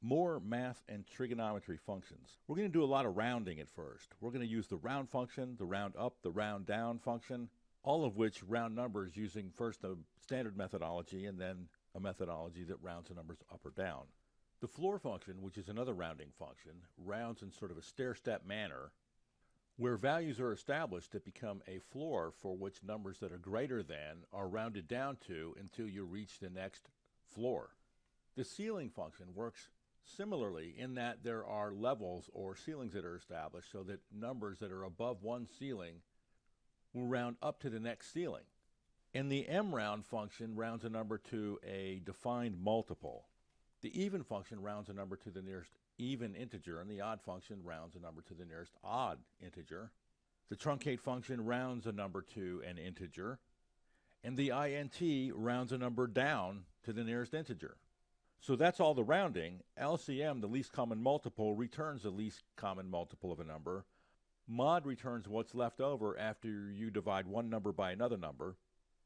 More math and trigonometry functions. We're going to do a lot of rounding at first. We're going to use the round function, the round up, the round down function, all of which round numbers using first a standard methodology and then a methodology that rounds the numbers up or down. The floor function, which is another rounding function, rounds in sort of a stair-step manner where values are established that become a floor for which numbers that are greater than are rounded down to until you reach the next floor. The ceiling function works similarly in that there are levels or ceilings that are established so that numbers that are above one ceiling will round up to the next ceiling. And the mRound function rounds a number to a defined multiple. The even function rounds a number to the nearest even integer, and the odd function rounds a number to the nearest odd integer. The truncate function rounds a number to an integer, and the int rounds a number down to the nearest integer. So that's all the rounding. LCM, the least common multiple, returns the least common multiple of a number. Mod returns what's left over after you divide one number by another number.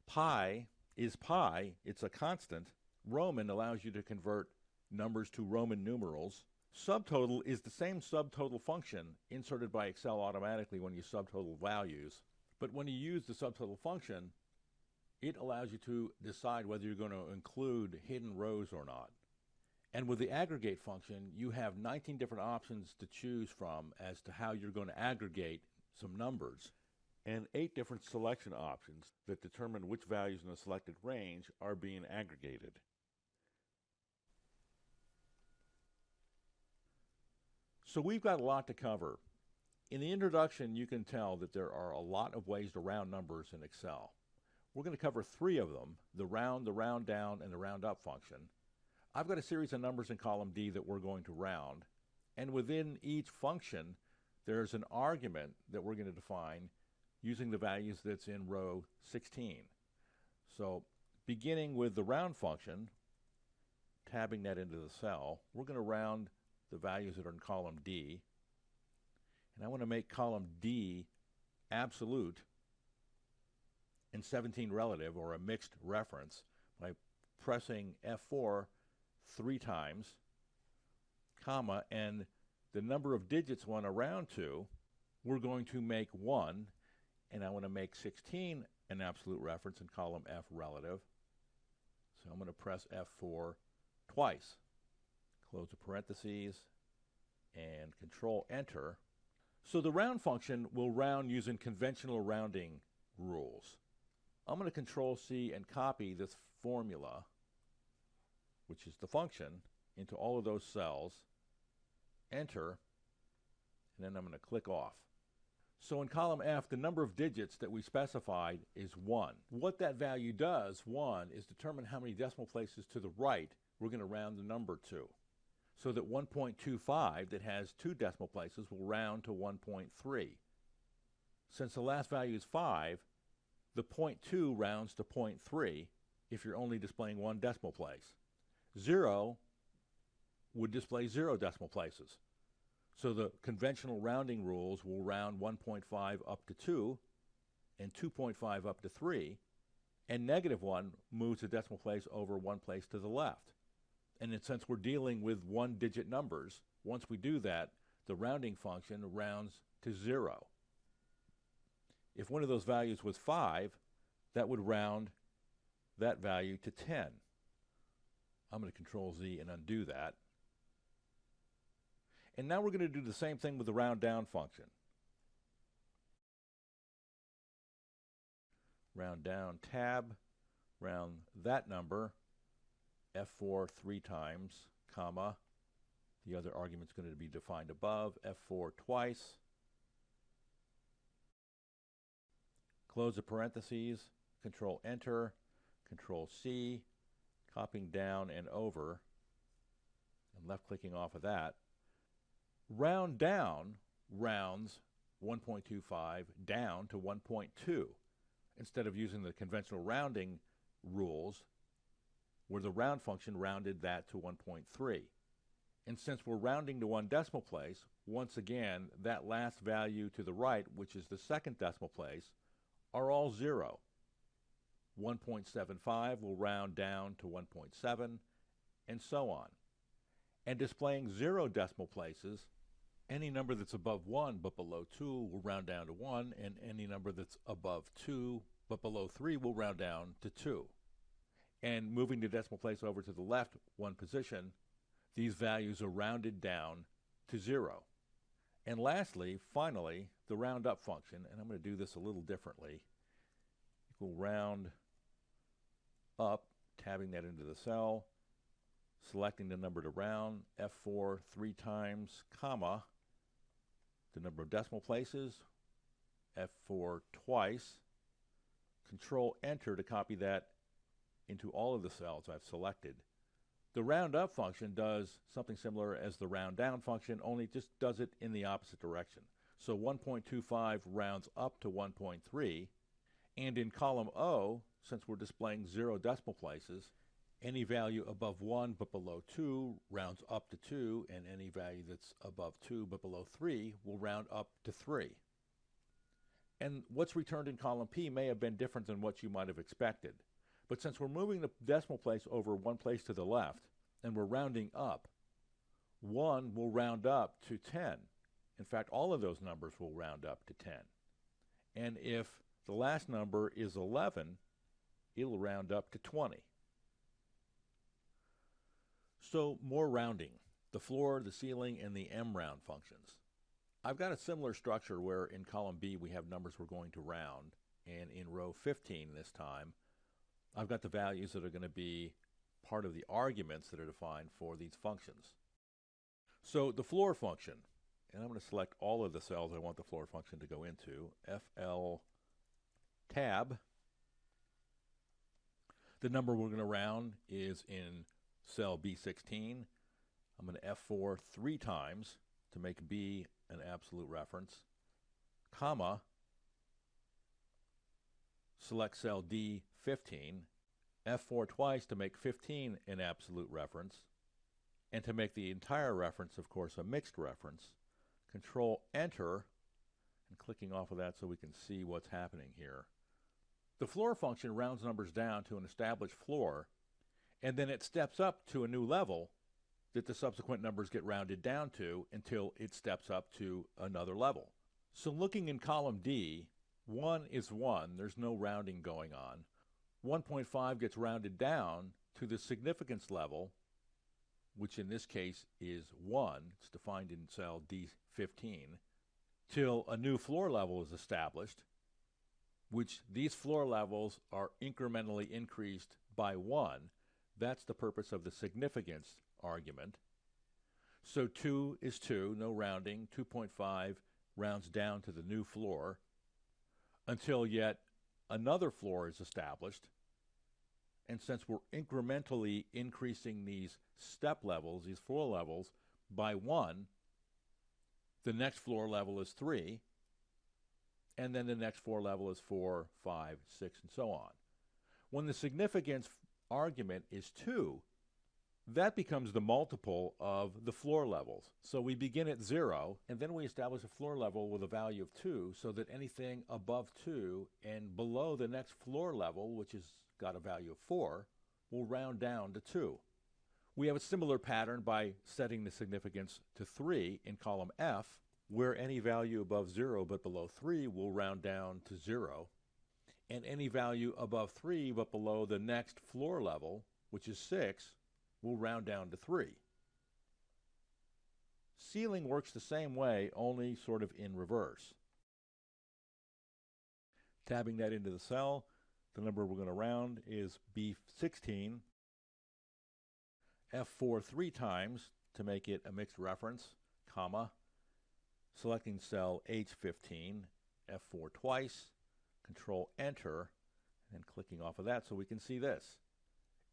Pi is pi, it's a constant. Roman allows you to convert numbers to Roman numerals. Subtotal is the same subtotal function inserted by Excel automatically when you subtotal values. But when you use the subtotal function, it allows you to decide whether you're going to include hidden rows or not. And with the aggregate function, you have 19 different options to choose from as to how you're going to aggregate some numbers, and 8 different selection options that determine which values in a selected range are being aggregated. So we've got a lot to cover. In the introduction, you can tell that there are a lot of ways to round numbers in Excel. We're going to cover 3 of them, the round down, and the round up function. I've got a series of numbers in column D that we're going to round, and within each function, there's an argument that we're going to define using the values that's in row 16. So beginning with the round function, tabbing that into the cell, we're going to round the values that are in column D, and I want to make column D absolute and 17 relative, or a mixed reference, by pressing F4 3 times, comma, and the number of digits one around to, we're going to make 1, and I want to make 16 an absolute reference in column F relative. So I'm going to press F4 twice. Close the parentheses and Control Enter. So the round function will round using conventional rounding rules. I'm going to Control C and copy this formula, which is the function, into all of those cells, enter, and then I'm going to click off. So in column F, the number of digits that we specified is 1. What that value does, 1, is determine how many decimal places to the right we're going to round the number to. So that 1.25 that has 2 decimal places will round to 1.3. Since the last value is 5, the 0.2 rounds to 0.3 if you're only displaying 1 decimal place. 0 would display 0 decimal places. So the conventional rounding rules will round 1.5 up to 2 and 2.5 up to 3, and -1 moves the decimal place over 1 place to the left. And then since we're dealing with 1-digit numbers, once we do that, the rounding function rounds to 0. If one of those values was 5, that would round that value to 10. I'm going to Control Z and undo that. And now we're going to do the same thing with the round down function. Round down, tab, round that number, F4 3 times, comma, the other argument's going to be defined above, F4 twice, close the parentheses, Control Enter, Control C, copying down and over, and left clicking off of that. Round down rounds 1.25 down to 1.2 instead of using the conventional rounding rules where the round function rounded that to 1.3. And since we're rounding to 1 decimal place, once again, that last value to the right, which is the second decimal place, are all 0. 1.75 will round down to 1.7, and so on. And displaying 0 decimal places, any number that's above 1 but below 2 will round down to 1, and any number that's above 2 but below 3 will round down to 2. And moving the decimal place over to the left 1 position, these values are rounded down to 0. And lastly, finally, the round up function, and I'm going to do this a little differently, equal round up, tabbing that into the cell, selecting the number to round, F4 3 times, comma, the number of decimal places, F4 twice, Control Enter to copy that into all of the cells I've selected. The round up function does something similar as the round down function, only it just does it in the opposite direction. So 1.25 rounds up to 1.3, and in column O, since we're displaying 0 decimal places, any value above 1 but below 2 rounds up to 2, and any value that's above 2 but below 3 will round up to 3. And what's returned in column P may have been different than what you might have expected. But since we're moving the decimal place over 1 place to the left, and we're rounding up, 1 will round up to 10. In fact, all of those numbers will round up to 10. And if the last number is 11, it'll round up to 20. So more rounding, the floor, the ceiling, and the mRound functions. I've got a similar structure where in column B we have numbers we're going to round, and in row 15 this time, I've got the values that are going to be part of the arguments that are defined for these functions. So the floor function, and I'm going to select all of the cells I want the floor function to go into, FL tab. The number we're going to round is in cell B16. I'm going to F4 3 times to make B an absolute reference, comma, select cell D15, F4 twice to make 15 an absolute reference, and to make the entire reference, of course, a mixed reference, Control Enter, and clicking off of that so we can see what's happening here. The floor function rounds numbers down to an established floor, and then it steps up to a new level that the subsequent numbers get rounded down to until it steps up to another level. So looking in column D, 1 is 1, there's no rounding going on. 1.5 gets rounded down to the significance level, which in this case is 1, it's defined in cell D15, till a new floor level is established, which these floor levels are incrementally increased by 1. That's the purpose of the significance argument. So 2 is 2, no rounding. 2.5 rounds down to the new floor until yet another floor is established. And since we're incrementally increasing these step levels, these floor levels, by 1, the next floor level is 3, and then the next floor level is 4, 5, 6, and so on. When the significance argument is 2, that becomes the multiple of the floor levels. So we begin at 0, and then we establish a floor level with a value of 2, so that anything above 2 and below the next floor level, which has got a value of 4, will round down to 2. We have a similar pattern by setting the significance to 3 in column F, where any value above 0 but below 3 will round down to 0, and any value above 3 but below the next floor level, which is 6, will round down to 3. Ceiling works the same way, only sort of in reverse. Tabbing that into the cell, the number we're going to round is B16. F4 3 times to make it a mixed reference, comma, selecting cell H15, F4 twice, Control Enter, and clicking off of that so we can see this.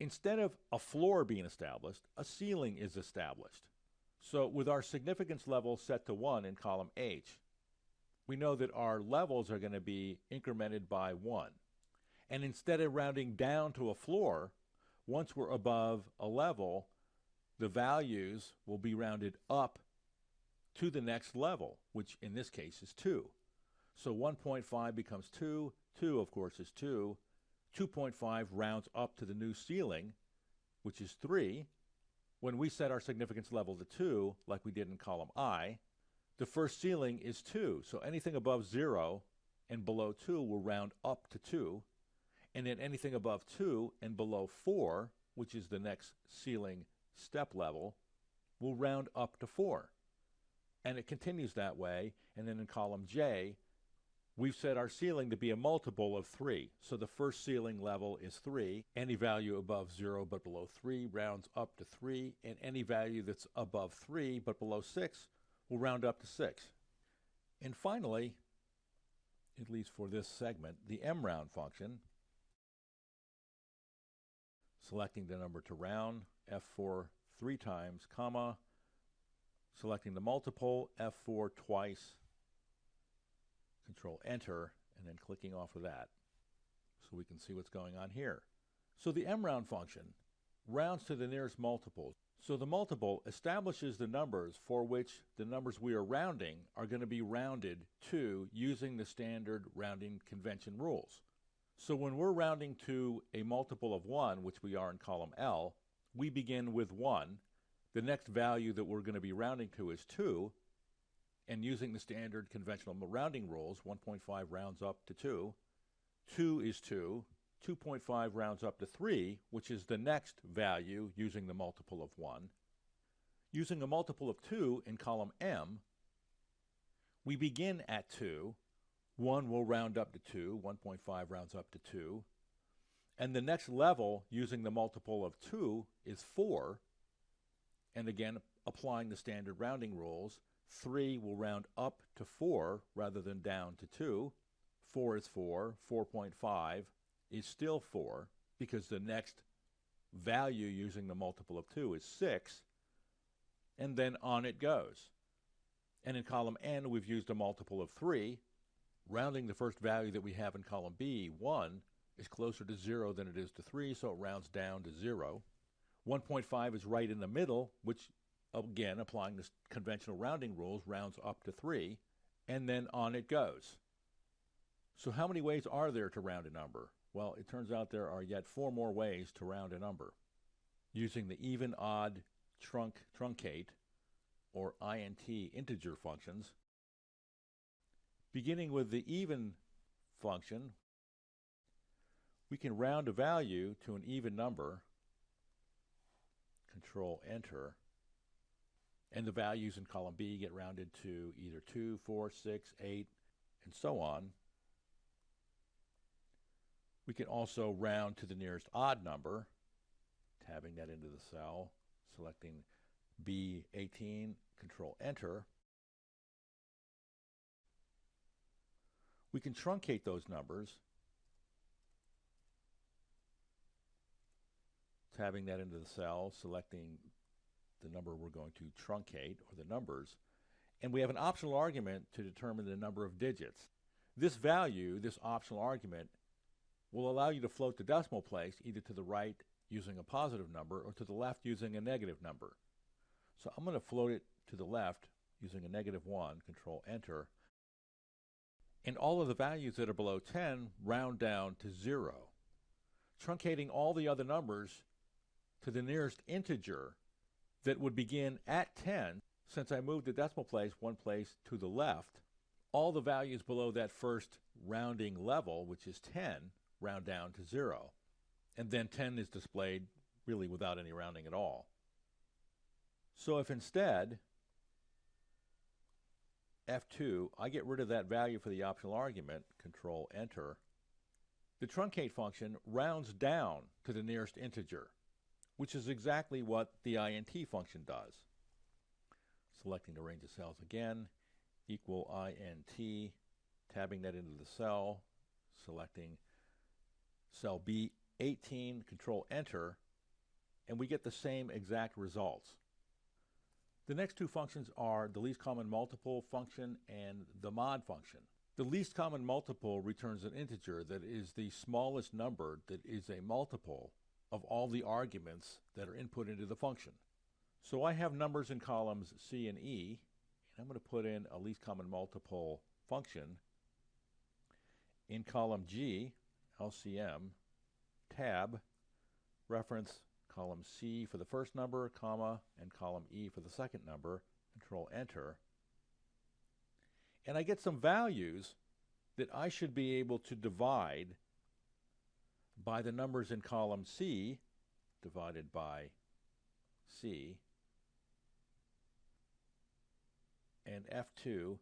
Instead of a floor being established, a ceiling is established. So with our significance level set to 1 in column H, we know that our levels are going to be incremented by 1. And instead of rounding down to a floor, once we're above a level, the values will be rounded up to the next level, which in this case is 2. So 1.5 becomes 2, 2 of course is 2, 2.5 rounds up to the new ceiling, which is 3, When we set our significance level to 2, like we did in column I, the first ceiling is 2. So anything above 0 and below 2 will round up to 2. And then anything above 2 and below 4, which is the next ceiling step level, will round up to 4. And it continues that way. And then in column J, we've set our ceiling to be a multiple of 3. So the first ceiling level is 3. Any value above 0 but below 3 rounds up to 3. And any value that's above 3 but below 6 will round up to 6. And finally, at least for this segment, the mround function, selecting the number to round, F4 3 times, comma, selecting the multiple, F4 twice, Control Enter, and then clicking off of that so we can see what's going on here. So the mround function rounds to the nearest multiple. So the multiple establishes the numbers for which the numbers we are rounding are going to be rounded to using the standard rounding convention rules. So when we're rounding to a multiple of 1, which we are in column L, we begin with 1. The next value that we're going to be rounding to is 2. And using the standard conventional rounding rules, 1.5 rounds up to 2. 2 is 2. 2.5 rounds up to 3, which is the next value using the multiple of 1. Using a multiple of 2 in column M, we begin at 2. 1 will round up to 2. 1.5 rounds up to 2. And the next level using the multiple of 2 is 4. And again, applying the standard rounding rules, 3 will round up to 4 rather than down to 2. 4 is 4. 4.5 is still 4 because the next value using the multiple of 2 is 6. And then on it goes. And in column N, we've used a multiple of 3. Rounding the first value that we have in column B, 1, is closer to 0 than it is to 3, so it rounds down to 0. 1.5 is right in the middle, which, again, applying the conventional rounding rules, rounds up to 3, and then on it goes. So how many ways are there to round a number? Well, it turns out there are yet 4 more ways to round a number, using the even, odd, truncate, or int integer functions. Beginning with the even function, we can round a value to an even number, Control Enter, and the values in column B get rounded to either 2, 4, 6, 8, and so on. We can also round to the nearest odd number, tabbing that into the cell, selecting B18, Control Enter. We can truncate those numbers, tabbing that into the cell, selecting the number we're going to truncate, or the numbers, and we have an optional argument to determine the number of digits. This value, this optional argument, will allow you to float the decimal place either to the right using a positive number or to the left using a negative number. So I'm going to float it to the left using a -1, Control Enter, and all of the values that are below 10 round down to 0. Truncating all the other numbers to the nearest integer that would begin at 10, since I moved the decimal place 1 place to the left, all the values below that first rounding level, which is 10, round down to 0. And then 10 is displayed really without any rounding at all. So if instead F2, I get rid of that value for the optional argument, Control Enter, the truncate function rounds down to the nearest integer, which is exactly what the int function does. Selecting the range of cells again, equal int, tabbing that into the cell, selecting cell B18, Control Enter, and we get the same exact results. The next 2 functions are the LeastCommonMultiple function and the mod function. The LeastCommonMultiple returns an integer that is the smallest number that is a multiple of all the arguments that are input into the function. So I have numbers in columns C and E, and I'm going to put in a LeastCommonMultiple function in column G, LCM, tab, reference column C for the first number, comma, and column E for the second number, Control Enter. And I get some values that I should be able to divide by the numbers in column C divided by C, and F2,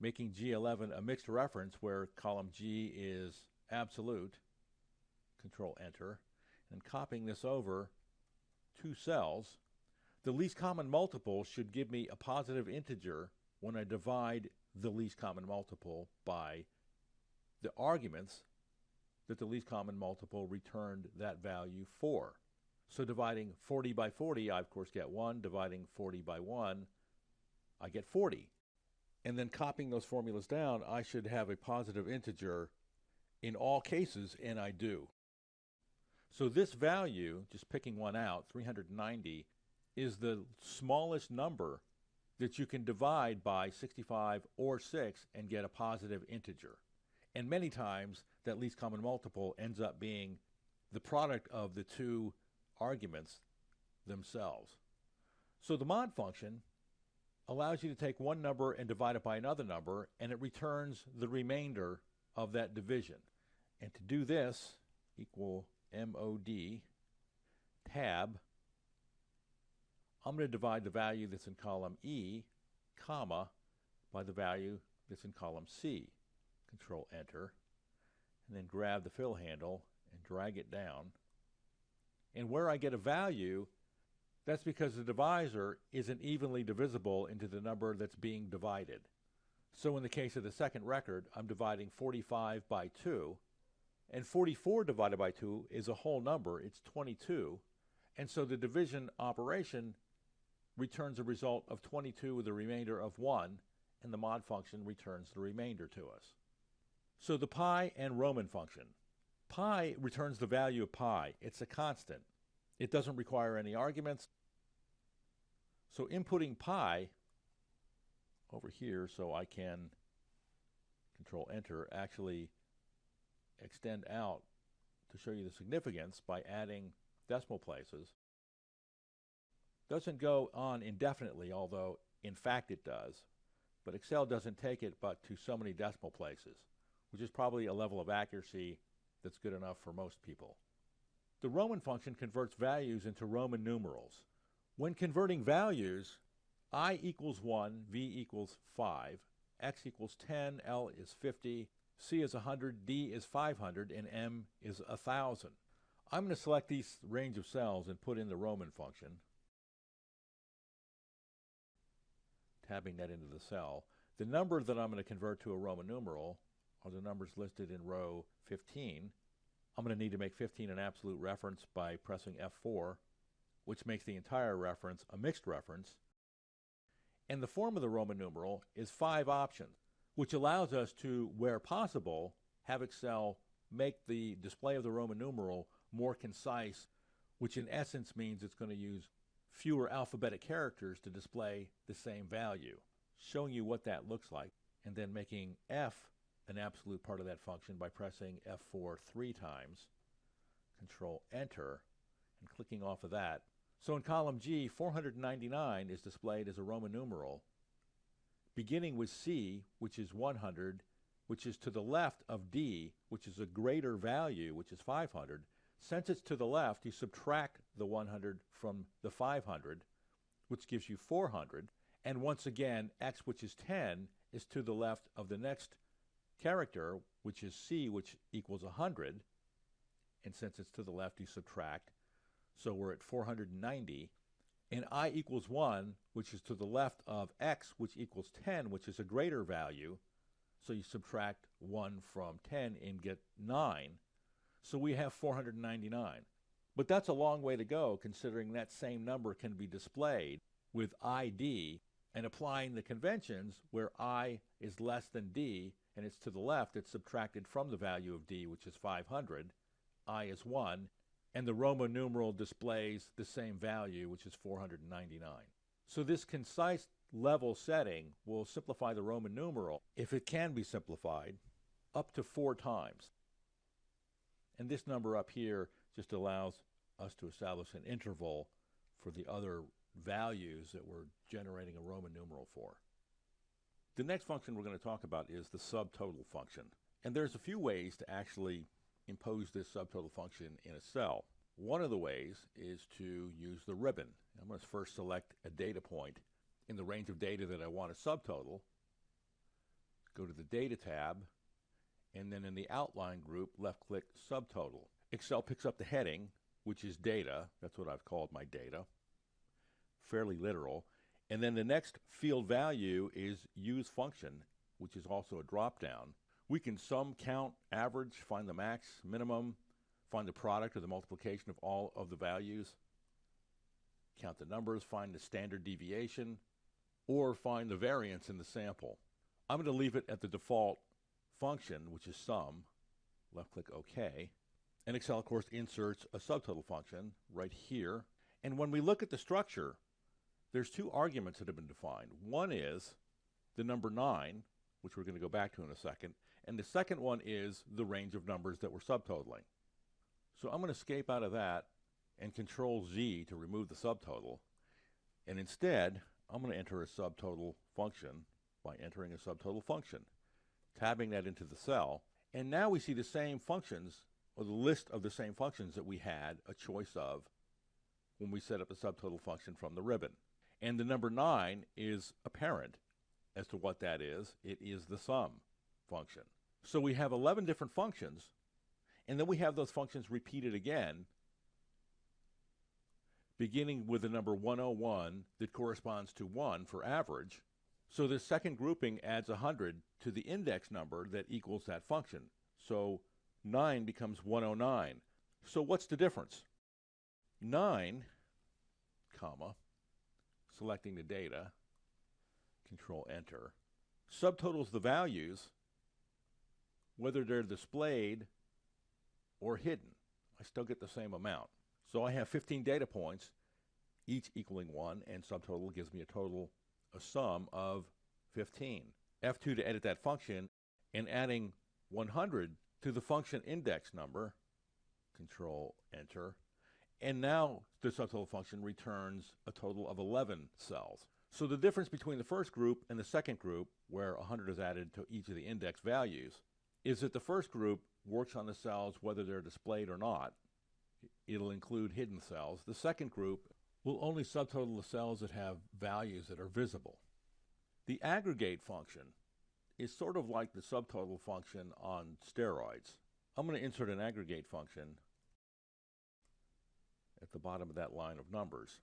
making G11 a mixed reference where column G is absolute, Control Enter, and copying this over 2 cells. The least common multiple should give me a positive integer when I divide the least common multiple by the arguments that the least common multiple returned that value for. So dividing 40 by 40, I of course get 1. Dividing 40 by 1, I get 40. And then copying those formulas down, I should have a positive integer in all cases, and I do. So this value, just picking one out, 390, is the smallest number that you can divide by 65 or 6 and get a positive integer. And many times, that least common multiple ends up being the product of the 2 arguments themselves. So the mod function allows you to take one number and divide it by another number, and it returns the remainder of that division. And to do this, equal mod tab, I'm going to divide the value that's in column E, comma, by the value that's in column C. Control Enter, and then grab the fill handle and drag it down. And where I get a value, that's because the divisor isn't evenly divisible into the number that's being divided. So in the case of the second record, I'm dividing 45 by 2, and 44 divided by 2 is a whole number, it's 22, and so the division operation returns a result of 22 with a remainder of 1, and the mod function returns the remainder to us. So the pi and Roman function. Pi returns the value of pi. It's a constant. It doesn't require any arguments. So inputting pi over here, so I can Control Enter, actually extend out to show you the significance by adding decimal places. Doesn't go on indefinitely, although in fact it does. But Excel doesn't take it but to so many decimal places, which is probably a level of accuracy that's good enough for most people. The Roman function converts values into Roman numerals. When converting values, I equals 1, V equals 5, X equals 10, L is 50, C is 100, D is 500, and M is 1,000. I'm going to select these range of cells and put in the Roman function, tabbing that into the cell. The number that I'm going to convert to a Roman numeral are the numbers listed in row 15. I'm going to need to make 15 an absolute reference by pressing F4, which makes the entire reference a mixed reference. And the form of the Roman numeral is 5 options, which allows us to, where possible, have Excel make the display of the Roman numeral more concise, which in essence means it's going to use fewer alphabetic characters to display the same value, showing you what that looks like, and then making F an absolute part of that function by pressing F4 3 times, Control Enter, and clicking off of that. So in column G, 499 is displayed as a Roman numeral, beginning with C, which is 100, which is to the left of D, which is a greater value, which is 500. Since it's to the left, you subtract the 100 from the 500, which gives you 400. And once again, X, which is 10, is to the left of the next character, which is C, which equals 100. And since it's to the left, you subtract. So we're at 490. And I equals 1, which is to the left of X, which equals 10, which is a greater value. So you subtract 1 from 10 and get 9. So we have 499. But that's a long way to go, considering that same number can be displayed with ID and applying the conventions where I is less than D and it's to the left, it's subtracted from the value of D, which is 500. I is 1. And the Roman numeral displays the same value, which is 499. So this concise level setting will simplify the Roman numeral, if it can be simplified, up to 4 times. And this number up here just allows us to establish an interval for the other values that we're generating a Roman numeral for. The next function we're going to talk about is the subtotal function. And there's a few ways to actually impose this subtotal function in a cell. One of the ways is to use the ribbon. I'm going to first select a data point in the range of data that I want to subtotal, go to the Data tab, and then in the Outline group, left-click Subtotal. Excel picks up the heading, which is data. That's what I've called my data. Fairly literal. And then the next field value is Use Function, which is also a drop-down. We can sum, count, average, find the max, minimum, find the product or the multiplication of all of the values, count the numbers, find the standard deviation, or find the variance in the sample. I'm going to leave it at the default function, which is sum. Left-click OK. And Excel, of course, inserts a subtotal function right here. And when we look at the structure, there's two arguments that have been defined. One is the number 9, which we're going to go back to in a second, and the second one is the range of numbers that we're subtotaling. So I'm going to escape out of that and Control Z to remove the subtotal. And instead, I'm going to enter a subtotal function by entering a subtotal function, tabbing that into the cell. And now we see the same functions, or the list of the same functions that we had a choice of when we set up the subtotal function from the ribbon. And the number 9 is apparent as to what that is. It is the sum function. So we have 11 different functions, and then we have those functions repeated again, beginning with the number 101 that corresponds to 1 for average. So this second grouping adds 100 to the index number that equals that function. So 9 becomes 109. So what's the difference? 9, comma, selecting the data, Control Enter, subtotals the values whether they're displayed or hidden. I still get the same amount. So I have 15 data points, each equaling 1, and subtotal gives me a sum of 15. F2 to edit that function, and adding 100 to the function index number, Control Enter, and now the subtotal function returns a total of 11 cells. So the difference between the first group and the second group, where 100 is added to each of the index values, is that the first group works on the cells whether they're displayed or not. It'll include hidden cells. The second group will only subtotal the cells that have values that are visible. The aggregate function is sort of like the subtotal function on steroids. I'm going to insert an aggregate function at the bottom of that line of numbers.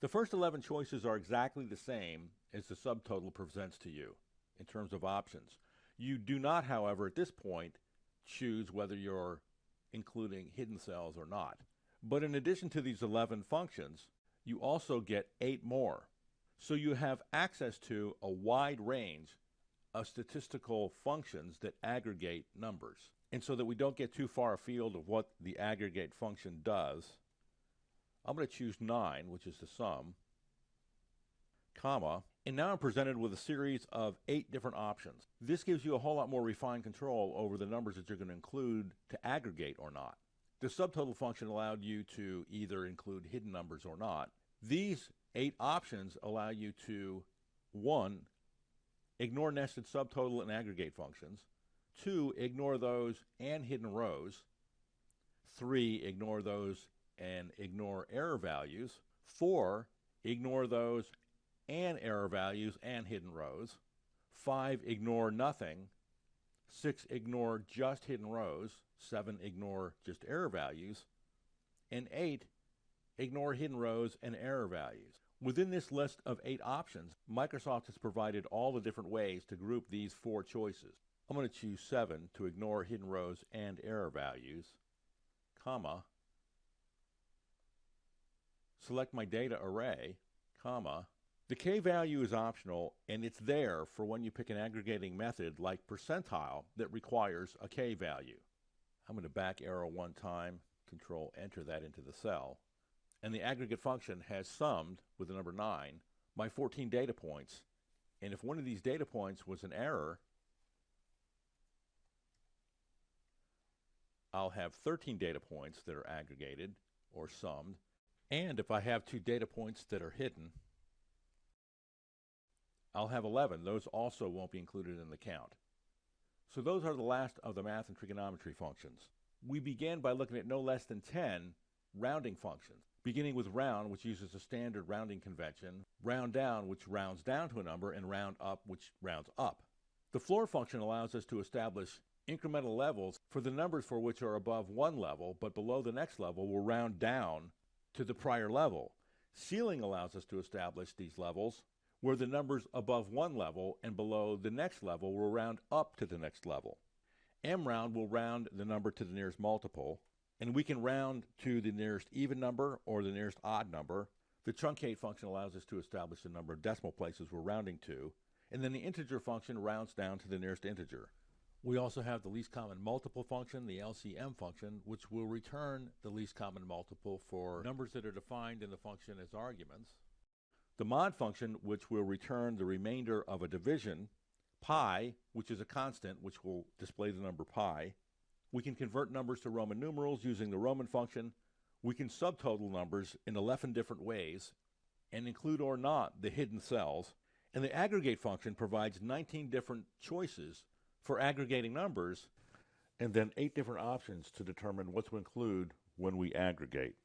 The first 11 choices are exactly the same as the subtotal presents to you in terms of options. You do not, however, at this point, choose whether you're including hidden cells or not. But in addition to these 11 functions, you also get 8 more. So you have access to a wide range of statistical functions that aggregate numbers. And so that we don't get too far afield of what the aggregate function does, I'm going to choose 9, which is the sum, comma, and now I'm presented with a series of 8 different options. This gives you a whole lot more refined control over the numbers that you're going to include to aggregate or not. The subtotal function allowed you to either include hidden numbers or not. These 8 options allow you to, 1, ignore nested subtotal and aggregate functions, 2, ignore those and hidden rows, 3, ignore those and ignore error values, 4, ignore those and error values and hidden rows, 5, ignore nothing, 6, ignore just hidden rows, 7, ignore just error values, and 8, ignore hidden rows and error values. Within this list of 8 options, Microsoft has provided all the different ways to group these 4 choices. I'm going to choose 7 to ignore hidden rows and error values, comma, select my data array, comma. The K value is optional, and it's there for when you pick an aggregating method like percentile that requires a K value. I'm going to back arrow 1 time, Control Enter that into the cell, and the aggregate function has summed with the number 9 my 14 data points, and if one of these data points was an error, I'll have 13 data points that are aggregated or summed. And if I have 2 data points that are hidden, I'll have 11. Those also won't be included in the count. So those are the last of the math and trigonometry functions. We began by looking at no less than 10 rounding functions, beginning with round, which uses a standard rounding convention, round down, which rounds down to a number, and round up, which rounds up. The floor function allows us to establish incremental levels for the numbers for which are above one level, but below the next level will round down to the prior level. Ceiling allows us to establish these levels where the numbers above one level and below the next level will round up to the next level. mRound will round the number to the nearest multiple, and we can round to the nearest even number or the nearest odd number. The truncate function allows us to establish the number of decimal places we're rounding to, and then the integer function rounds down to the nearest integer. We also have the least common multiple function, the LCM function, which will return the least common multiple for numbers that are defined in the function as arguments. The mod function, which will return the remainder of a division, pi, which is a constant, which will display the number pi. We can convert numbers to Roman numerals using the Roman function. We can subtotal numbers in 11 different ways and include or not the hidden cells. And the aggregate function provides 19 different choices for aggregating numbers, and then 8 different options to determine what to include when we aggregate.